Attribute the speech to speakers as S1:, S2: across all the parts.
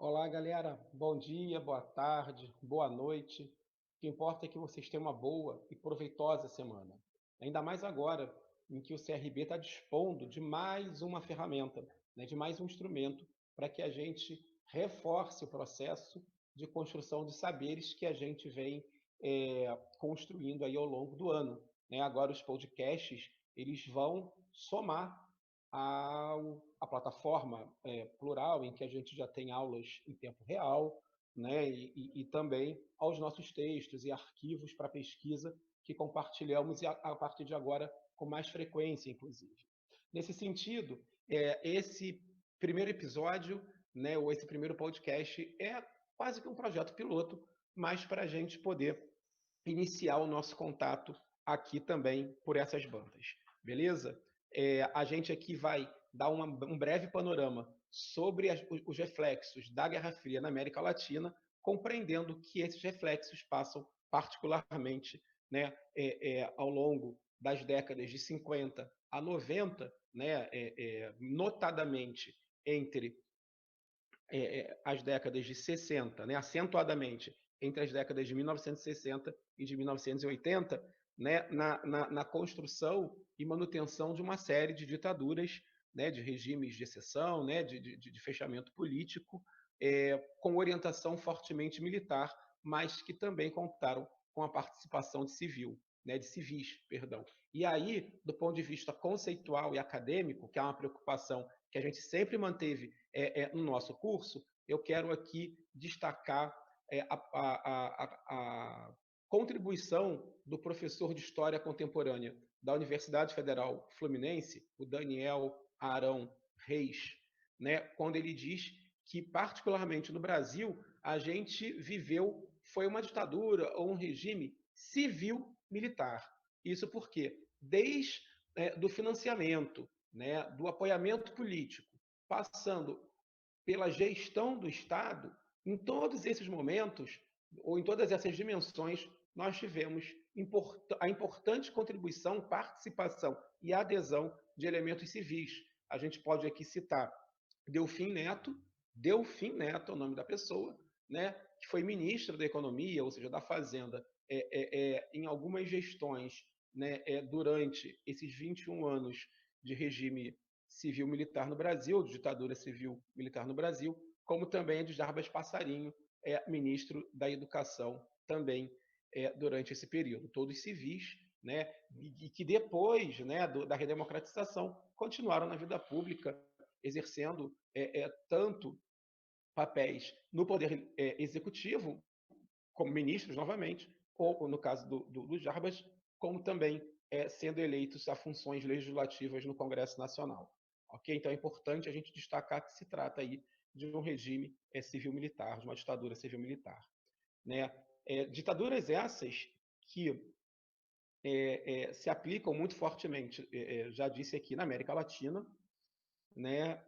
S1: Olá, galera. Bom dia, boa tarde, boa noite. O que importa é que vocês tenham uma boa e proveitosa semana. Ainda mais agora, em que o CRB está dispondo de mais uma ferramenta, né, de mais um instrumento para que a gente reforce o processo de construção de saberes que a gente vem construindo aí ao longo do ano, né? Agora os podcasts eles vão somar à plataforma plural, em que a gente já tem aulas em tempo real, né? E também aos nossos textos e arquivos para pesquisa que compartilhamos a partir de agora com mais frequência, inclusive. Nesse sentido, esse primeiro episódio, né, ou esse primeiro podcast, é quase que um projeto piloto, mas para a gente poder iniciar o nosso contato aqui também por essas bandas, beleza? A gente aqui vai dar um breve panorama sobre os reflexos da Guerra Fria na América Latina, compreendendo que esses reflexos passam particularmente, né, ao longo das décadas de 50 a 90, né, notadamente entre as décadas de 60, né, acentuadamente entre as décadas de 1960 e de 1980, né, na construção e manutenção de uma série de ditaduras, né, de regimes de exceção, né, de fechamento político, com orientação fortemente militar, mas que também contaram com a participação de civis, perdão. E aí, do ponto de vista conceitual e acadêmico, que é uma preocupação que a gente sempre manteve no nosso curso, eu quero aqui destacar a contribuição do professor de História Contemporânea da Universidade Federal Fluminense, o Daniel Arão Reis, né, quando ele diz que, particularmente no Brasil, a gente viveu, foi uma ditadura ou um regime civil-militar. Isso porque, desde do financiamento, né, do apoiamento político, passando pela gestão do Estado, em todos esses momentos, ou em todas essas dimensões, nós tivemos a importante contribuição, participação e adesão de elementos civis. A gente pode aqui citar Delfim Neto é o nome da pessoa, né, que foi ministro da Economia, ou seja, da Fazenda, em algumas gestões, né, durante esses 21 anos de regime civil-militar no Brasil, de ditadura civil-militar no Brasil, como também de Jarbas Passarinho, ministro da Educação também durante esse período. Todos civis, né, e que depois, né, da redemocratização continuaram na vida pública, exercendo tanto papéis no poder executivo, como ministros novamente, ou no caso do Jarbas, como também sendo eleitos a funções legislativas no Congresso Nacional. Ok? Então é importante a gente destacar que se trata aí de um regime civil-militar, de uma ditadura civil-militar. Né? Ditaduras essas que se aplicam muito fortemente, já disse aqui, na América Latina, né?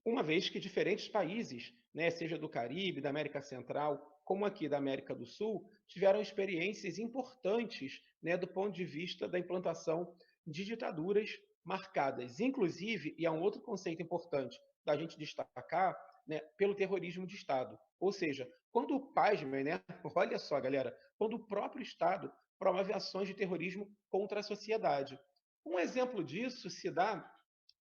S1: Uma vez que diferentes países, né, seja do Caribe, da América Central, como aqui da América do Sul, tiveram experiências importantes, né, do ponto de vista da implantação de ditaduras marcadas, inclusive, e é um outro conceito importante da gente destacar, né, pelo terrorismo de Estado. Ou seja, quando o pasmem, né, olha só, galera, quando o próprio Estado promove ações de terrorismo contra a sociedade. Um exemplo disso se dá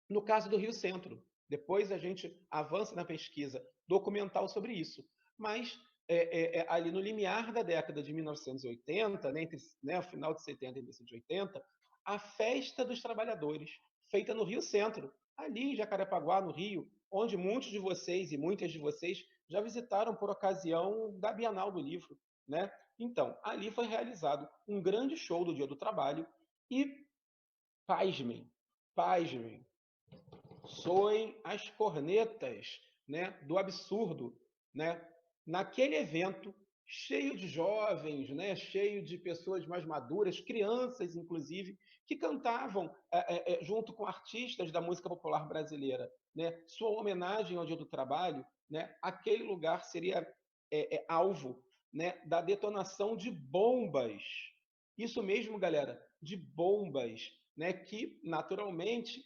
S1: no caso do Rio Centro. Depois a gente avança na pesquisa documental sobre isso. Mas ali no limiar da década de 1980, né, entre o final de 70 e início de 80, a Festa dos Trabalhadores, feita no Rio Centro, ali em Jacarepaguá, no Rio, onde muitos de vocês e muitas de vocês já visitaram por ocasião da Bienal do Livro. Né? Então, ali foi realizado um grande show do Dia do Trabalho e, pasmem, pasmem, soem as cornetas, né, do absurdo, né? Naquele evento cheio de jovens, né, cheio de pessoas mais maduras, crianças inclusive, que cantavam junto com artistas da música popular brasileira, né, sua homenagem ao Dia do Trabalho, né? Aquele lugar seria alvo, né, da detonação de bombas. Isso mesmo, galera, de bombas, né, que naturalmente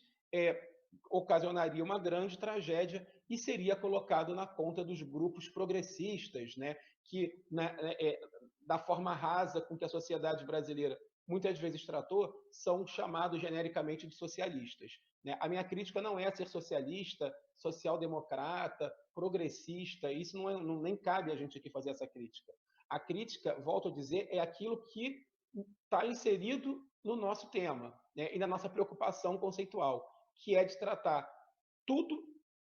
S1: ocasionaria uma grande tragédia e seria colocado na conta dos grupos progressistas, né, que da forma rasa com que a sociedade brasileira muitas vezes tratou, são chamados genericamente de socialistas. Né? A minha crítica não é ser socialista, social-democrata, progressista, isso nem cabe a gente aqui fazer essa crítica. A crítica, volto a dizer, é aquilo que está inserido no nosso tema, né, e na nossa preocupação conceitual, que é de tratar tudo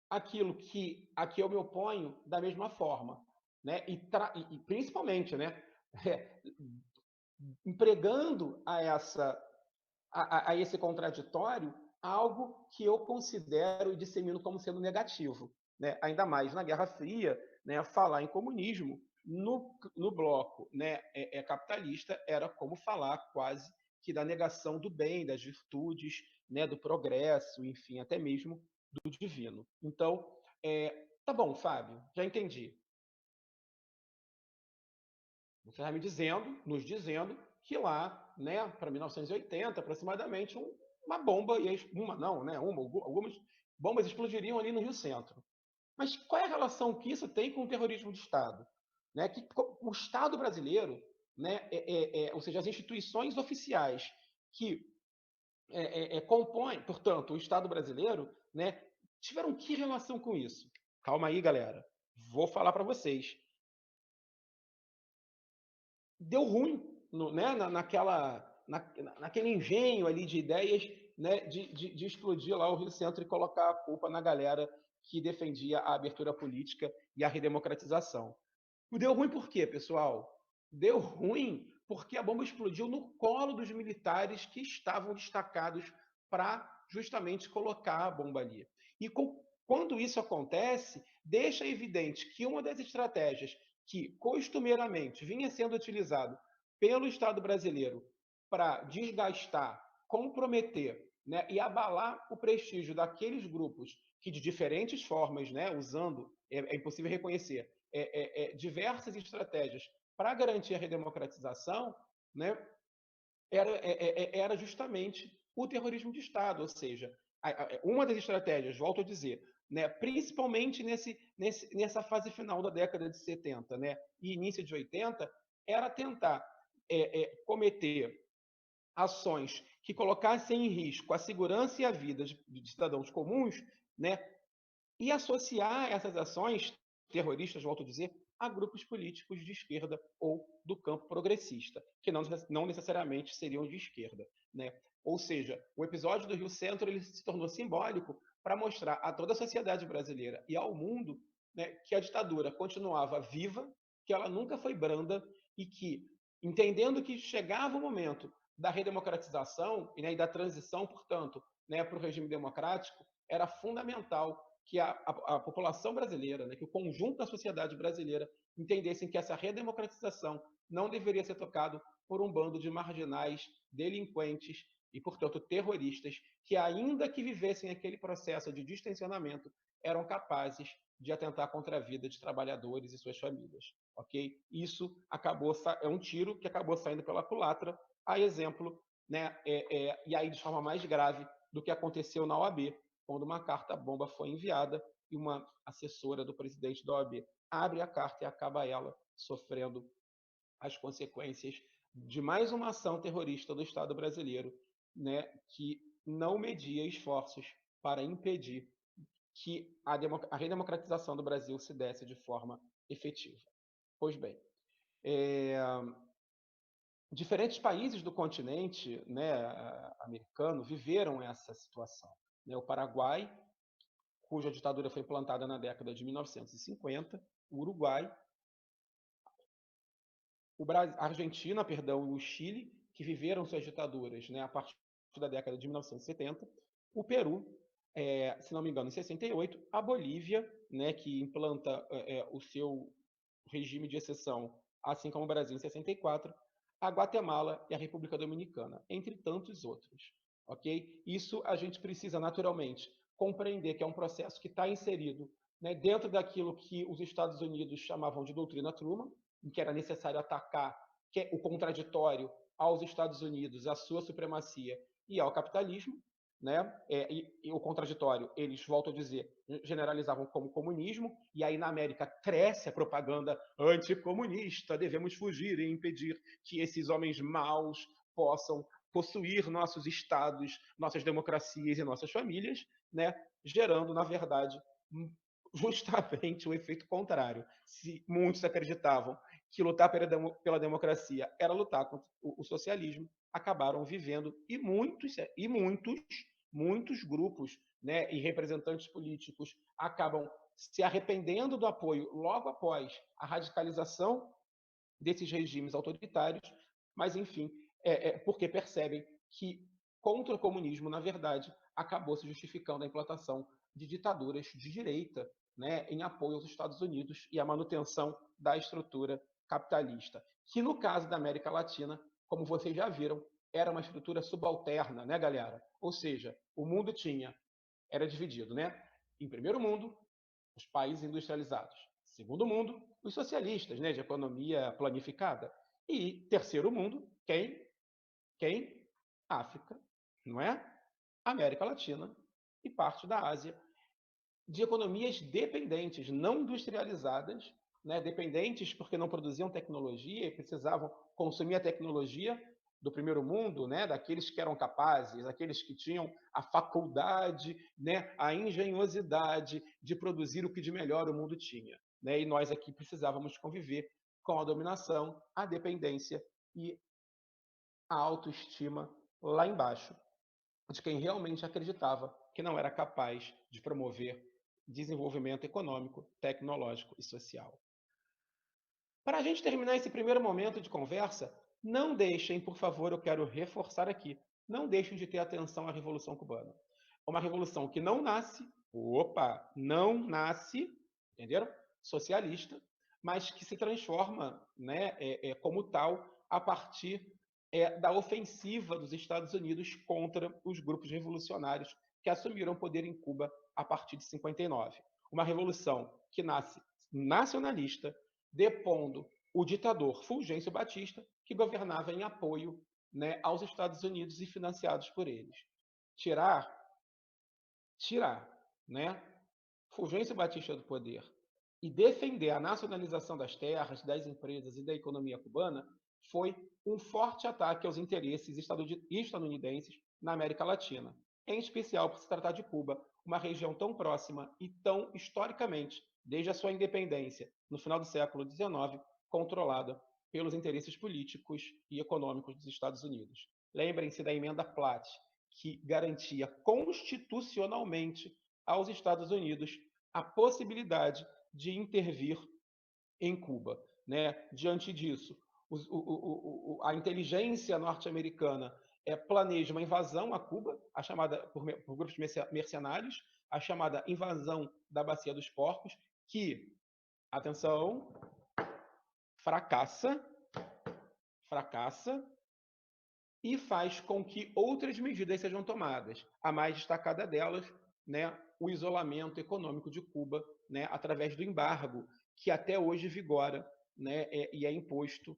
S1: aquilo que a que eu me oponho da mesma forma, né, e principalmente, né, é, empregando a esse contraditório algo que eu considero e dissemino como sendo negativo, né? Ainda mais na Guerra Fria, né? Falar em comunismo no bloco, né? Capitalista era como falar quase que da negação do bem, das virtudes, né? Do progresso, enfim, até mesmo do divino. Então, tá bom, Fábio, já entendi. Você está me dizendo, nos dizendo, que lá, né, para 1980, aproximadamente, uma bomba, uma não, né, algumas bombas explodiriam ali no Rio Centro. Mas qual é a relação que isso tem com o terrorismo de Estado? Né, que o Estado brasileiro, né, ou seja, as instituições oficiais que compõem, portanto, o Estado brasileiro, né, tiveram que relação com isso? Calma aí, galera. Vou falar para vocês. Deu ruim né, naquele engenho ali de ideias, né, de explodir lá o Rio Centro e colocar a culpa na galera que defendia a abertura política e a redemocratização. Deu ruim por quê, pessoal? Deu ruim porque a bomba explodiu no colo dos militares que estavam destacados para justamente colocar a bomba ali. E quando isso acontece, deixa evidente que uma das estratégias que costumeiramente vinha sendo utilizado pelo Estado brasileiro para desgastar, comprometer, né, e abalar o prestígio daqueles grupos que de diferentes formas, né, usando, é impossível reconhecer, diversas estratégias para garantir a redemocratização, né, era justamente o terrorismo de Estado, ou seja, uma das estratégias, volto a dizer, né, principalmente nessa fase final da década de 70, né, e início de 80, era tentar cometer ações que colocassem em risco a segurança e a vida de cidadãos comuns, né, e associar essas ações terroristas, volto a dizer, a grupos políticos de esquerda ou do campo progressista, que não necessariamente seriam de esquerda. Né? Ou seja, o episódio do Rio Centro ele se tornou simbólico para mostrar a toda a sociedade brasileira e ao mundo, né, que a ditadura continuava viva, que ela nunca foi branda e que, entendendo que chegava o momento da redemocratização e, né, e da transição, portanto, né, para o regime democrático, era fundamental que a população brasileira, né, que o conjunto da sociedade brasileira entendessem que essa redemocratização não deveria ser tocado por um bando de marginais, delinquentes e, portanto, terroristas, que ainda que vivessem aquele processo de distensionamento, eram capazes de atentar contra a vida de trabalhadores e suas famílias. Ok? Isso é um tiro que acabou saindo pela culatra, a exemplo, né, e aí de forma mais grave do que aconteceu na OAB, quando uma carta-bomba foi enviada e uma assessora do presidente da OAB abre a carta e acaba ela sofrendo as consequências de mais uma ação terrorista do Estado brasileiro, né, que não media esforços para impedir que a redemocratização do Brasil se desse de forma efetiva. Pois bem, diferentes países do continente, né, americano viveram essa situação. Né? O Paraguai, cuja ditadura foi implantada na década de 1950, o Uruguai, a Argentina, perdão, e o Chile, que viveram suas ditaduras, né, a partir da década de 1970, o Peru, se não me engano, em 68, a Bolívia, né, que implanta o seu regime de exceção, assim como o Brasil em 64, a Guatemala e a República Dominicana, entre tantos outros. Ok? Isso a gente precisa naturalmente compreender que é um processo que está inserido, né, dentro daquilo que os Estados Unidos chamavam de doutrina Truman, em que era necessário atacar o contraditório aos Estados Unidos, à sua supremacia e ao capitalismo, né? E o contraditório, eles, voltam a dizer, generalizavam como comunismo, e aí na América cresce a propaganda anticomunista, devemos fugir e impedir que esses homens maus possam possuir nossos estados, nossas democracias e nossas famílias, né? Gerando, na verdade, justamente o efeito contrário. Se muitos acreditavam que lutar pela democracia era lutar contra o socialismo, acabaram vivendo, e muitos grupos, né, e representantes políticos acabam se arrependendo do apoio logo após a radicalização desses regimes autoritários, mas, enfim, porque percebem que contra o comunismo, na verdade, acabou se justificando a implantação de ditaduras de direita, né, em apoio aos Estados Unidos e à manutenção da estrutura capitalista, que no caso da América Latina, como vocês já viram, era uma estrutura subalterna, né, galera? Ou seja, o mundo era dividido, né? Em primeiro mundo, os países industrializados. Segundo mundo, os socialistas, né, de economia planificada. E terceiro mundo, quem? Quem? África, não é? América Latina e parte da Ásia, de economias dependentes, não industrializadas, né, dependentes porque não produziam tecnologia e precisavam consumir a tecnologia do primeiro mundo, né, daqueles que eram capazes, daqueles que tinham a faculdade, né, a engenhosidade de produzir o que de melhor o mundo tinha. Né, e nós aqui precisávamos conviver com a dominação, a dependência e a autoestima lá embaixo, de quem realmente acreditava que não era capaz de promover desenvolvimento econômico, tecnológico e social. Para a gente terminar esse primeiro momento de conversa, não deixem, por favor, eu quero reforçar aqui, não deixem de ter atenção à Revolução Cubana. Uma revolução que não nasce, não nasce, entenderam? Socialista, mas que se transforma, né, como tal a partir da ofensiva dos Estados Unidos contra os grupos revolucionários que assumiram o poder em Cuba a partir de 59. Uma revolução que nasce nacionalista, depondo o ditador Fulgêncio Batista, que governava em apoio, né, aos Estados Unidos e financiados por eles. Tirar, né, Fulgêncio Batista do poder e defender a nacionalização das terras, das empresas e da economia cubana foi um forte ataque aos interesses estadunidenses na América Latina, em especial por se tratar de Cuba, uma região tão próxima e tão historicamente, desde a sua independência, no final do século XIX, controlada pelos interesses políticos e econômicos dos Estados Unidos. Lembrem-se da emenda Platt, que garantia constitucionalmente aos Estados Unidos a possibilidade de intervir em Cuba. Né? Diante disso, a inteligência norte-americana planeja uma invasão a Cuba, a chamada por grupos mercenários, a chamada invasão da Bacia dos Porcos, que, atenção, fracassa e faz com que outras medidas sejam tomadas. A mais destacada delas, né, o isolamento econômico de Cuba, né, através do embargo, que até hoje vigora, né, e é imposto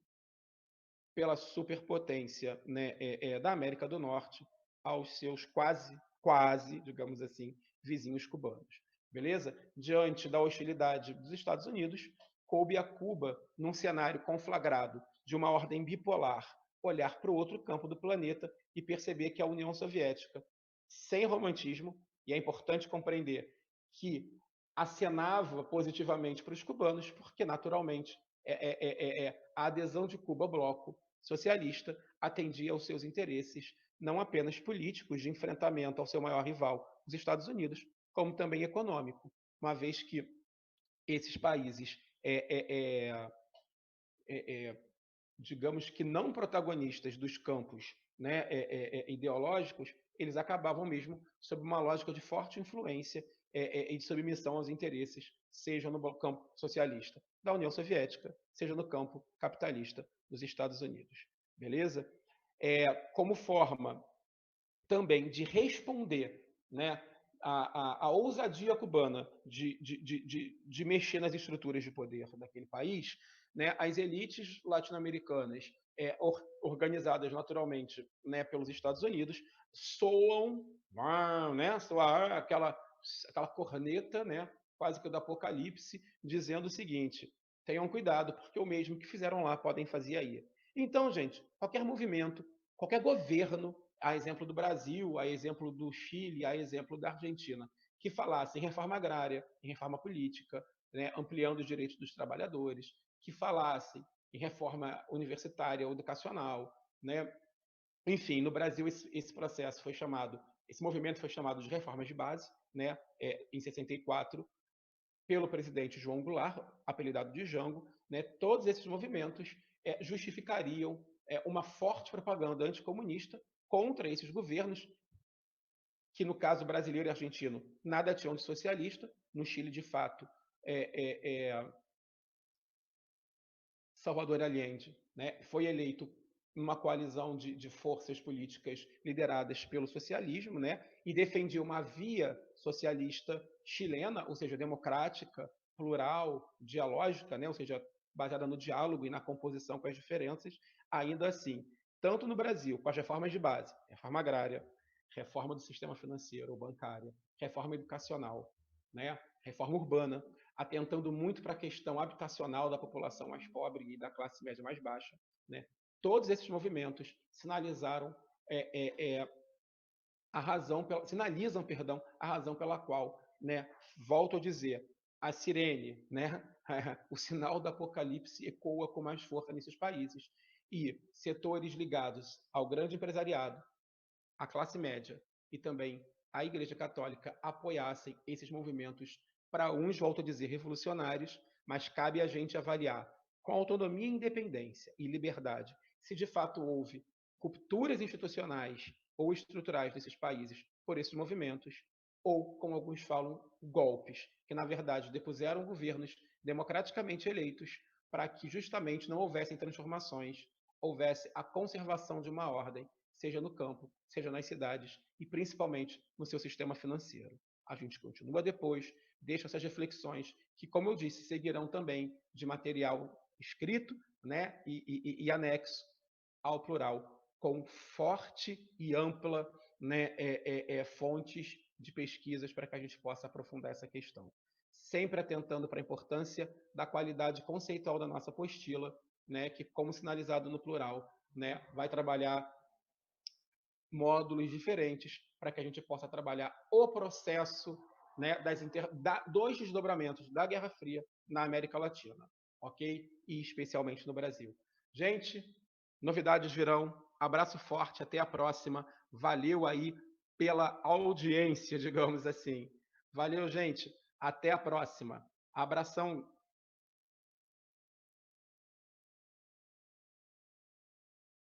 S1: pela superpotência, né, da América do Norte aos seus quase, digamos assim, vizinhos cubanos. Beleza? Diante da hostilidade dos Estados Unidos, coube a Cuba, num cenário conflagrado de uma ordem bipolar, olhar para o outro campo do planeta e perceber que a União Soviética, sem romantismo, e é importante compreender que acenava positivamente para os cubanos, porque, naturalmente, a adesão de Cuba ao bloco socialista atendia aos seus interesses, não apenas políticos, de enfrentamento ao seu maior rival, os Estados Unidos, como também econômico, uma vez que esses países digamos que não protagonistas dos campos, né, ideológicos, eles acabavam mesmo sob uma lógica de forte influência e de submissão aos interesses, seja no campo socialista da União Soviética, seja no campo capitalista dos Estados Unidos. Beleza? Como forma também de responder, né, a ousadia cubana de mexer nas estruturas de poder daquele país, né, as elites latino-americanas, organizadas naturalmente, né, pelos Estados Unidos, soam, né, soar aquela corneta, né, quase que do apocalipse, dizendo o seguinte: tenham cuidado, porque o mesmo que fizeram lá podem fazer aí. Então, gente, qualquer movimento, qualquer governo, a exemplo do Brasil, a exemplo do Chile, a exemplo da Argentina, que falasse em reforma agrária, em reforma política, né, ampliando os direitos dos trabalhadores, que falasse em reforma universitária ou educacional, né? Enfim, no Brasil esse processo foi chamado, esse movimento foi chamado de reformas de base, né? Em 64, pelo presidente João Goulart, apelidado de Jango, né? Todos esses movimentos justificariam uma forte propaganda anticomunista contra esses governos, que no caso brasileiro e argentino nada tinham de socialista. No Chile, de fato, Salvador Allende, né, foi eleito numa coalizão de forças políticas lideradas pelo socialismo, né, e defendia uma via socialista chilena, ou seja, democrática, plural, dialógica, né, ou seja, baseada no diálogo e na composição com as diferenças. Ainda assim, tanto no Brasil, com as reformas de base, reforma agrária, reforma do sistema financeiro ou bancária, reforma educacional, né, reforma urbana, atentando muito para a questão habitacional da população mais pobre e da classe média mais baixa, né? Todos esses movimentos sinalizaram a razão, sinalizam, perdão, a razão pela qual, né? Volto a dizer, a sirene, né? O sinal do apocalipse ecoa com mais força nesses países, e setores ligados ao grande empresariado, à classe média e também a Igreja Católica apoiassem esses movimentos, para uns, volto a dizer, revolucionários, mas cabe a gente avaliar com autonomia, independência e liberdade se de fato houve rupturas institucionais ou estruturais desses países por esses movimentos, ou, como alguns falam, golpes, que na verdade depuseram governos democraticamente eleitos para que justamente não houvessem transformações, houvesse a conservação de uma ordem, seja no campo, seja nas cidades e principalmente no seu sistema financeiro. A gente continua depois, deixa essas reflexões que, como eu disse, seguirão também de material escrito, né, e anexo ao plural, com forte e ampla, né, fontes de pesquisas para que a gente possa aprofundar essa questão. Sempre atentando para a importância da qualidade conceitual da nossa apostila, né, que, como sinalizado no plural, né, vai trabalhar módulos diferentes para que a gente possa trabalhar o processo, né, dos desdobramentos da Guerra Fria na América Latina, ok? E especialmente no Brasil. Gente, novidades virão. Abraço forte, até a próxima. Valeu aí pela audiência, digamos assim. Valeu, gente. Até a próxima. Abração.